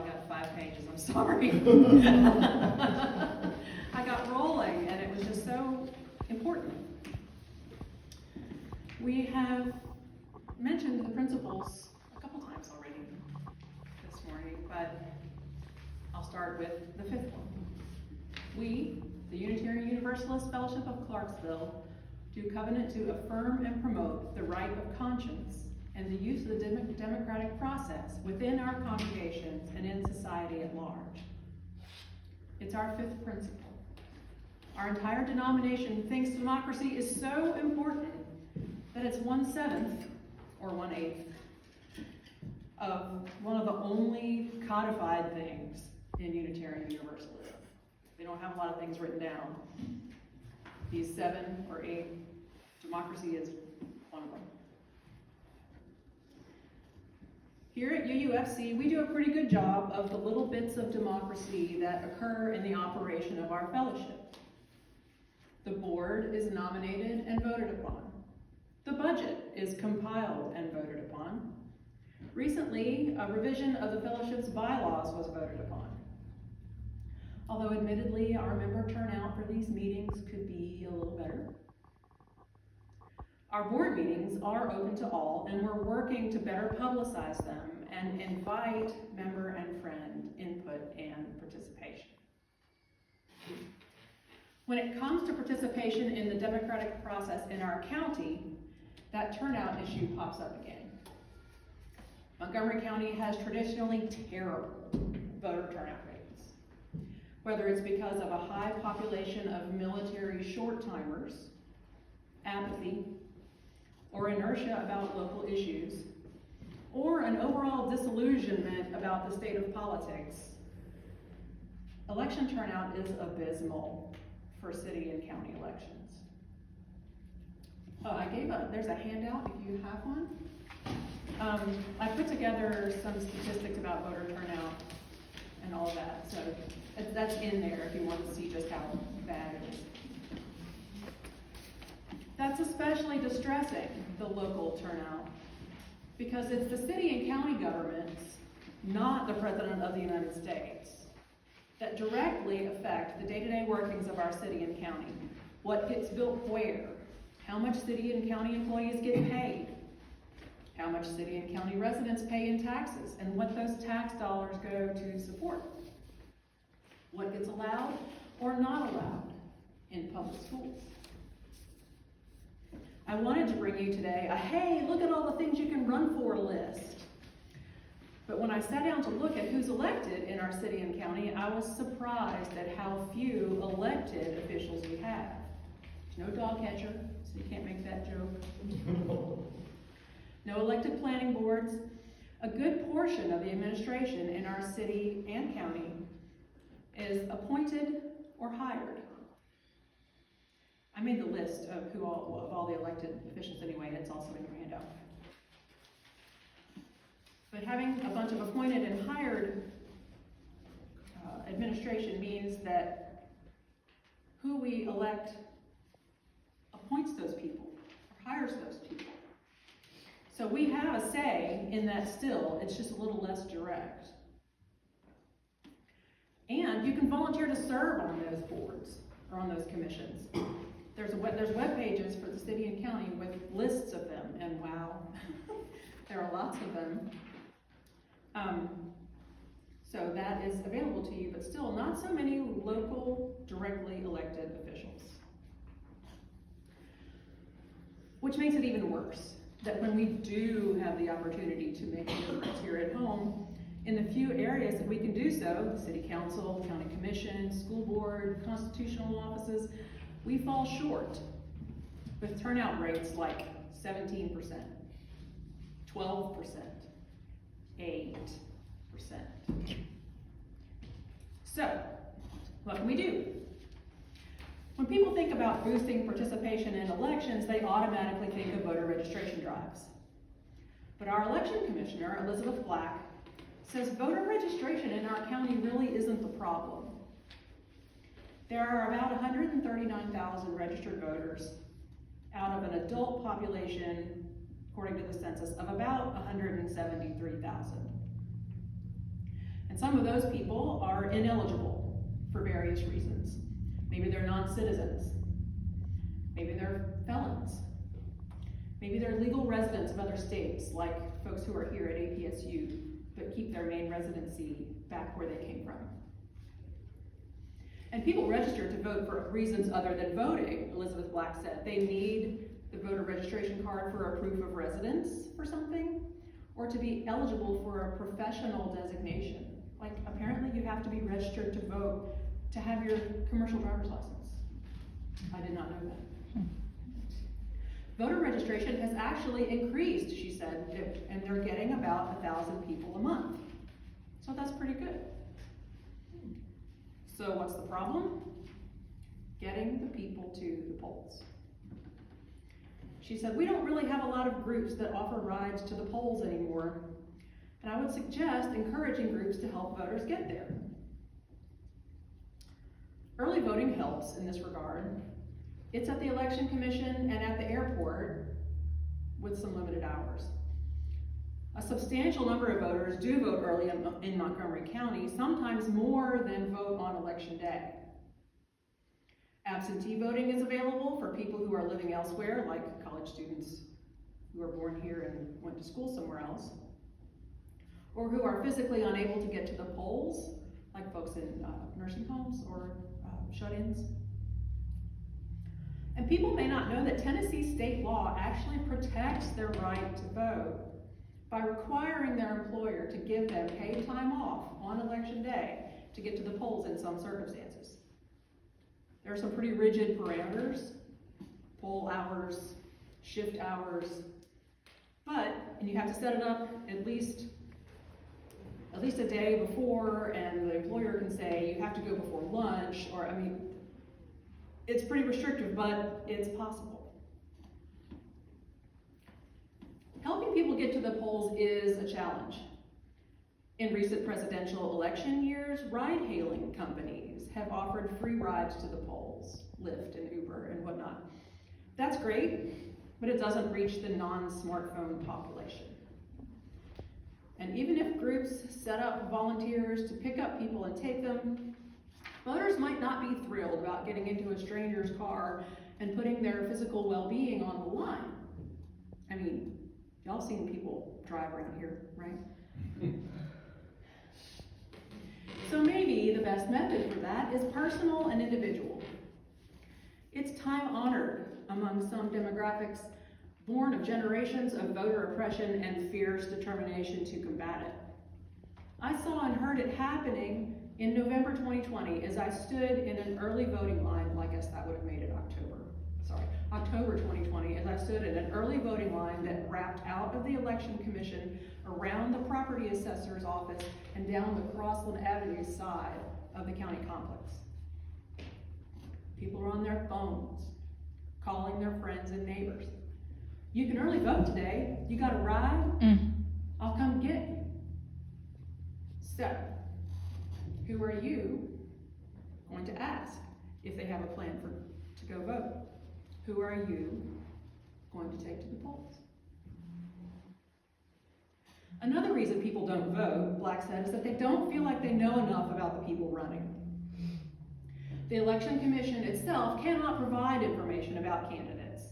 got 5 pages, I'm sorry. I got rolling, and it was just so important. We have mentioned the principles a couple times already this morning, but I'll start with the 5th one. We, the Unitarian Universalist Fellowship of Clarksville, do covenant to affirm and promote the right of conscience and the use of the democratic process within our congregations and in society at large. It's our 5th principle. Our entire denomination thinks democracy is so important that it's 1/7 or 1/8 of one of the only codified things in Unitarian Universalism. They don't have a lot of things written down. These 7 or 8, democracy is one of them. Here at UUFC, we do a pretty good job of the little bits of democracy that occur in the operation of our fellowship. The board is nominated and voted upon. The budget is compiled and voted upon. Recently, a revision of the fellowship's bylaws was voted upon. Although admittedly, our member turnout for these meetings could be a little better. Our board meetings are open to all, and we're working to better publicize them and invite member and friend input and participation. When it comes to participation in the democratic process in our county, that turnout issue pops up again. Montgomery County has traditionally terrible voter turnout rates, whether it's because of a high population of military short-timers, apathy, or inertia about local issues, or an overall disillusionment about the state of politics. Election turnout is abysmal for city and county elections. There's a handout if you have one. I put together some statistics about voter turnout and all of that, so that's in there if you want to see just how bad it is. That's especially distressing, the local turnout, because it's the city and county governments, not the President of the United States, that directly affect the day-to-day workings of our city and county. What gets built where, how much city and county employees get paid, how much city and county residents pay in taxes, and what those tax dollars go to support. What gets allowed or not allowed in public schools. I wanted to bring you today a hey, look at all the things you can run for list. But when I sat down to look at who's elected in our city and county, I was surprised at how few elected officials we have. There's no dog catcher, so you can't make that joke. No elected planning boards. A good portion of the administration in our city and county is appointed or hired. I made the list of all the elected officials anyway, it's also in your handout. But having a bunch of appointed and hired administration means that who we elect appoints those people, or hires those people. So we have a say in that still, it's just a little less direct. And you can volunteer to serve on those boards, or on those commissions. There's web pages for the city and county with lists of them, and wow, there are lots of them. So that is available to you, but still not so many local, directly elected officials. Which makes it even worse, that when we do have the opportunity to make a difference here at home, in the few areas that we can do so, the city council, county commission, school board, constitutional offices, we fall short with turnout rates like 17%, 12%, 8%. So, what can we do? When people think about boosting participation in elections, they automatically think of voter registration drives. But our election commissioner, Elizabeth Black, says voter registration in our county really isn't the problem. There are about 139,000 registered voters out of an adult population, according to the census, of about 173,000. And And some of those people are ineligible for various reasons. Maybe they're non-citizens. Maybe they're felons. Maybe they're legal residents of other states, like folks who are here at APSU, but keep their main residency back where they came from. And people register to vote for reasons other than voting, Elizabeth Black said. They need the voter registration card for a proof of residence for something, or to be eligible for a professional designation. Like, apparently you have to be registered to vote to have your commercial driver's license. I did not know that. Voter registration has actually increased, she said, and they're getting about 1,000 people a month. So that's pretty good. So what's the problem? Getting the people to the polls. She said, we don't really have a lot of groups that offer rides to the polls anymore, and I would suggest encouraging groups to help voters get there. Early voting helps in this regard. It's at the Election Commission and at the airport with some limited hours. A substantial number of voters do vote early in Montgomery County, sometimes more than vote on election day. Absentee voting is available for people who are living elsewhere, like college students who are born here and went to school somewhere else, or who are physically unable to get to the polls, like folks in nursing homes or shut-ins. And people may not know that Tennessee state law actually protects their right to vote by requiring their employer to give them paid time off on election day to get to the polls in some circumstances. There are some pretty rigid parameters, poll hours, shift hours, and you have to set it up at least a day before, and the employer can say you have to go before lunch, or, it's pretty restrictive, but it's possible. Helping people get to the polls is a challenge. In recent presidential election years, ride-hailing companies have offered free rides to the polls, Lyft and Uber and whatnot. That's great, but it doesn't reach the non-smartphone population. And even if groups set up volunteers to pick up people and take them, voters might not be thrilled about getting into a stranger's car and putting their physical well-being on the line. Y'all seen people drive around here, right? So maybe the best method for that is personal and individual. It's time-honored among some demographics, born of generations of voter oppression and fierce determination to combat it. I saw and heard it happening in November 2020 as I stood in an early voting line, well, I guess that would have made it October 2020, as I stood in an early voting line that wrapped out of the Election Commission, around the property assessor's office, and down the Crossland Avenue side of the county complex. People are on their phones, calling their friends and neighbors. You can early vote today. You got a ride? I'll come get you. So, who are you going to ask if they have a plan to go vote? Who are you going to take to the polls? Another reason people don't vote, Black said, is that they don't feel like they know enough about the people running. The Election Commission itself cannot provide information about candidates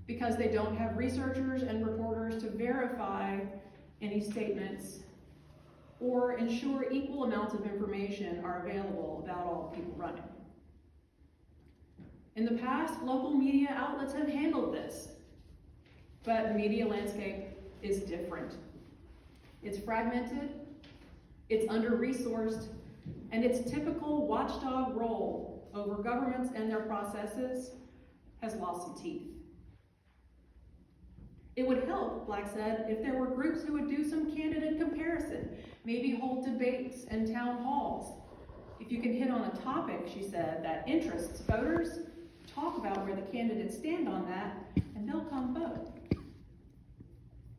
because they don't have researchers and reporters to verify any statements or ensure equal amounts of information are available about all the people running. In the past, local media outlets have handled this, but the media landscape is different. It's fragmented, it's under-resourced, and its typical watchdog role over governments and their processes has lost some teeth. It would help, Black said, if there were groups who would do some candidate comparison, maybe hold debates and town halls. If you can hit on a topic, she said, that interests voters, talk about where the candidates stand on that, and they'll come vote.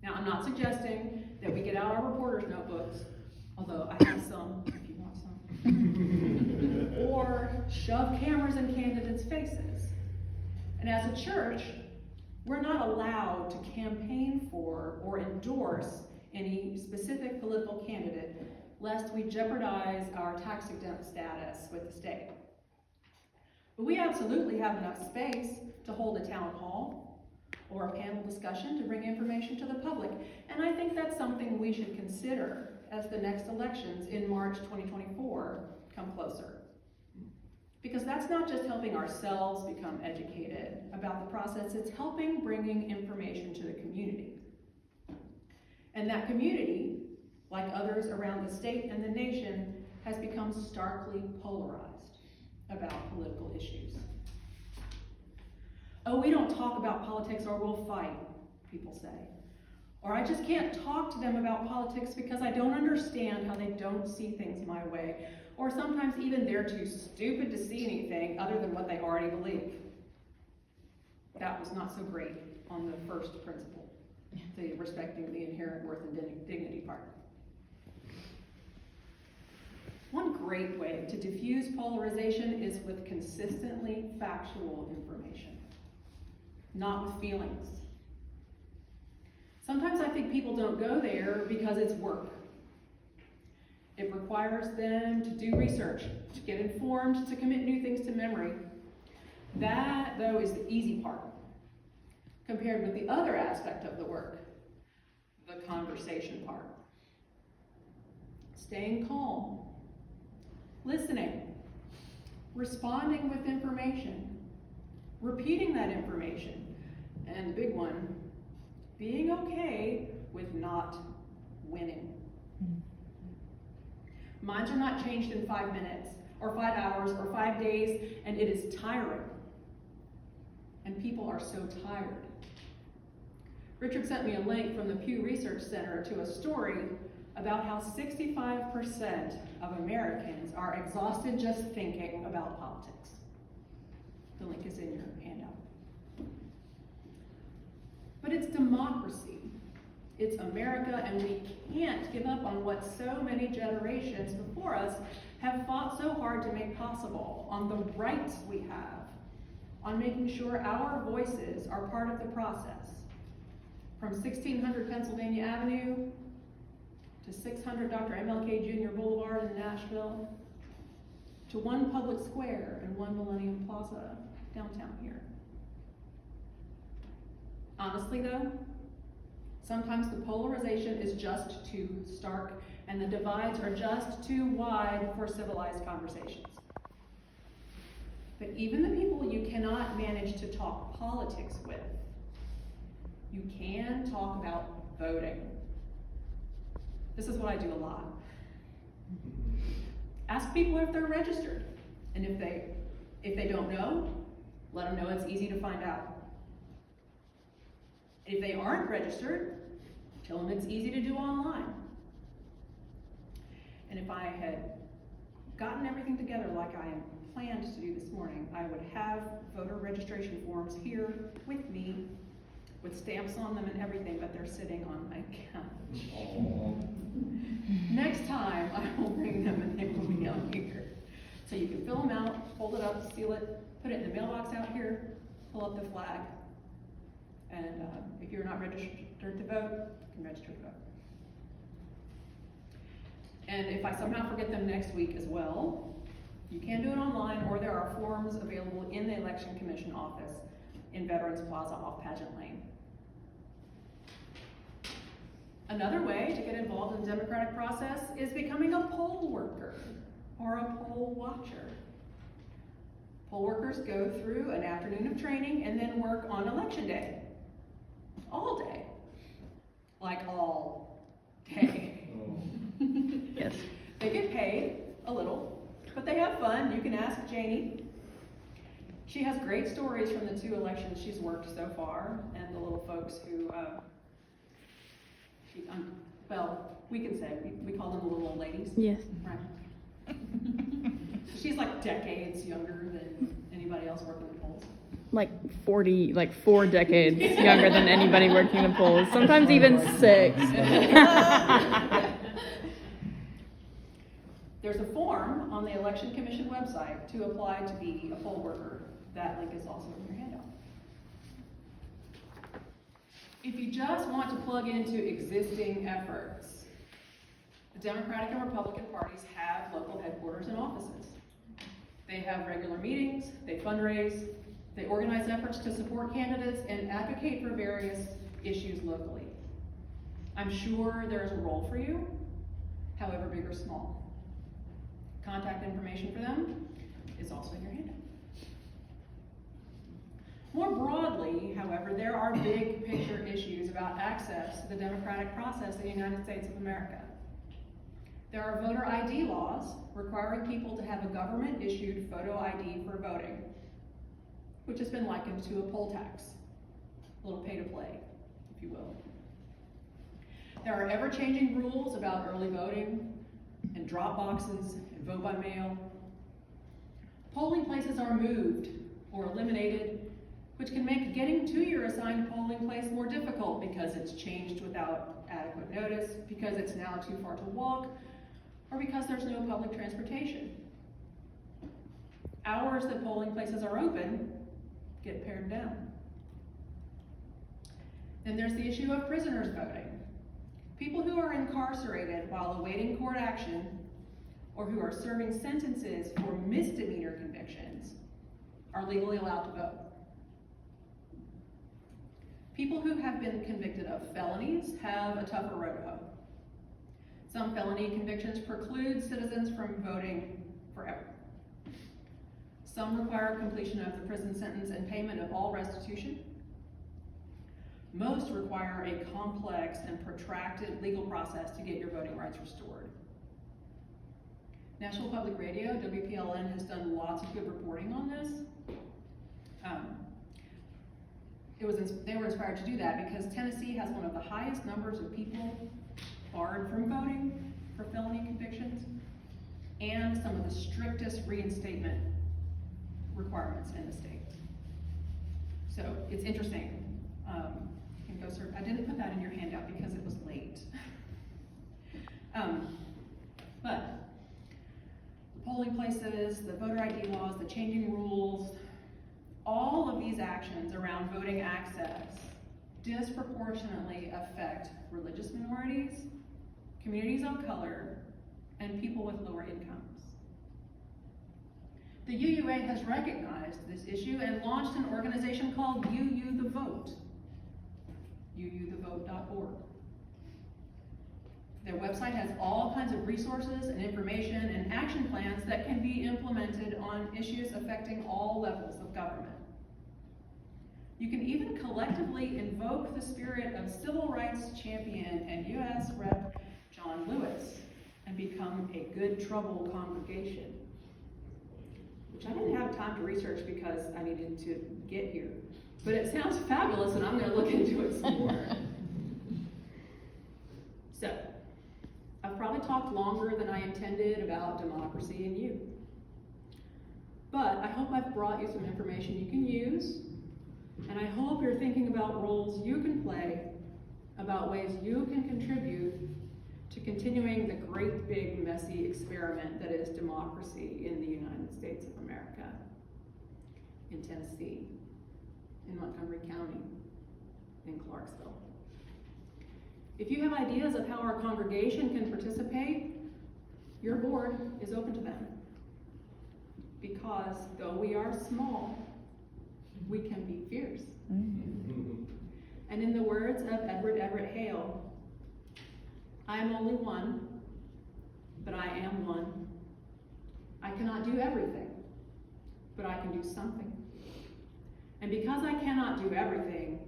Now, I'm not suggesting that we get out our reporters' notebooks, although I have some, if you want some, or shove cameras in candidates' faces. And as a church, we're not allowed to campaign for or endorse any specific political candidate lest we jeopardize our tax exempt status with the state. But we absolutely have enough space to hold a town hall or a panel discussion to bring information to the public. And I think that's something we should consider as the next elections in March 2024 come closer. Because that's not just helping ourselves become educated about the process, it's helping bringing information to the community. And that community, like others around the state and the nation, has become starkly polarized about political issues. Oh, we don't talk about politics or we'll fight, people say. Or I just can't talk to them about politics because I don't understand how they don't see things my way. Or sometimes even they're too stupid to see anything other than what they already believe. That was not so great on the first principle, the respecting the inherent worth and dignity part. One great way to diffuse polarization is with consistently factual information, not with feelings. Sometimes I think people don't go there because it's work. It requires them to do research, to get informed, to commit new things to memory. That, though, is the easy part, compared with the other aspect of the work, the conversation part. Staying calm, listening, responding with information, repeating that information, and the big one, being okay with not winning. Minds are not changed in 5 minutes, or 5 hours, or 5 days, and it is tiring. And people are so tired. Richard sent me a link from the Pew Research Center to a story about how 65% of Americans are exhausted just thinking about politics. The link is in your handout. But it's democracy. It's America, and we can't give up on what so many generations before us have fought so hard to make possible, on the rights we have, on making sure our voices are part of the process. From 1600 Pennsylvania Avenue to 600 Dr. MLK Jr. Boulevard in Nashville, to one public square and one Millennium Plaza downtown here. Honestly though, sometimes the polarization is just too stark and the divides are just too wide for civilized conversations. But even the people you cannot manage to talk politics with, you can talk about voting. This is what I do a lot. Ask people if they're registered, and if they don't know, let them know it's easy to find out. If they aren't registered, tell them it's easy to do online. And if I had gotten everything together like I planned to do this morning, I would have voter registration forms here with me, with stamps on them and everything, but they're sitting on my couch. Next time, I will bring them and they will be out here. So you can fill them out, fold it up, seal it, put it in the mailbox out here, pull up the flag, and if you're not registered to vote, you can register to vote. And if I somehow forget them next week as well, you can do it online, or there are forms available in the Election Commission office in Veterans Plaza off Pageant Lane. Another way to get involved in the democratic process is becoming a poll worker or a poll watcher. Poll workers go through an afternoon of training and then work on election day. All day. Like all day. Yes. They get paid a little, but they have fun. You can ask Janie. She has great stories from the 2 elections she's worked so far, and the little folks who, well, we can say, we call them the little old ladies. Yes. Right. She's like decades younger than anybody else working the polls. Like 4 decades younger than anybody working the polls. Sometimes even 6. There's a form on the Election Commission website to apply to be a poll worker. That link is also in your handout. If you just want to plug into existing efforts, The Democratic and Republican parties have local headquarters and offices. They have regular meetings, they fundraise, they organize efforts to support candidates and advocate for various issues locally. I'm sure there is a role for you, however big or small. Contact information for them is also in your handout. More broadly, however, there are big picture issues about access to the democratic process in the United States of America. There are voter ID laws requiring people to have a government-issued photo ID for voting, which has been likened to a poll tax, a little pay-to-play, if you will. There are ever-changing rules about early voting and drop boxes and vote by mail. Polling places are moved or eliminated, which can make getting to your assigned polling place more difficult because it's changed without adequate notice, because it's now too far to walk, or because there's no public transportation. Hours that polling places are open get pared down. Then there's the issue of prisoners voting. People who are incarcerated while awaiting court action or who are serving sentences for misdemeanor convictions are legally allowed to vote. People who have been convicted of felonies have a tougher road to hoe. Some felony convictions preclude citizens from voting forever. Some require completion of the prison sentence and payment of all restitution. Most require a complex and protracted legal process to get your voting rights restored. National Public Radio, WPLN, has done lots of good reporting on this. They were inspired to do that because Tennessee has one of the highest numbers of people barred from voting for felony convictions and some of the strictest reinstatement requirements in the state. So it's interesting. You can go search. I didn't put that in your handout because it was late. But the polling places, the voter ID laws, the changing rules, all of these actions around voting access disproportionately affect religious minorities, communities of color, and people with lower incomes. The UUA has recognized this issue and launched an organization called UU the Vote, uuthevote.org. Their website has all kinds of resources and information and action plans that can be implemented on issues affecting all levels of government. You can even collectively invoke the spirit of civil rights champion and U.S. Rep. John Lewis and become a good trouble congregation, which I didn't have time to research because I needed to get here. But it sounds fabulous and I'm going to look into it some more. So, I've probably talked longer than I intended about democracy and you. But I hope I've brought you some information you can use, and I hope you're thinking about roles you can play, about ways you can contribute to continuing the great big messy experiment that is democracy in the United States of America, in Tennessee, in Montgomery County, in Clarksville. If you have ideas of how our congregation can participate, your board is open to them. Because though we are small, we can be fierce. Mm-hmm. And in the words of Edward Everett Hale, I am only one, but I am one. I cannot do everything, but I can do something. And because I cannot do everything,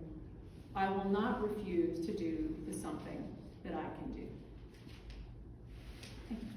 I will not refuse to do the something that I can do. Thank you.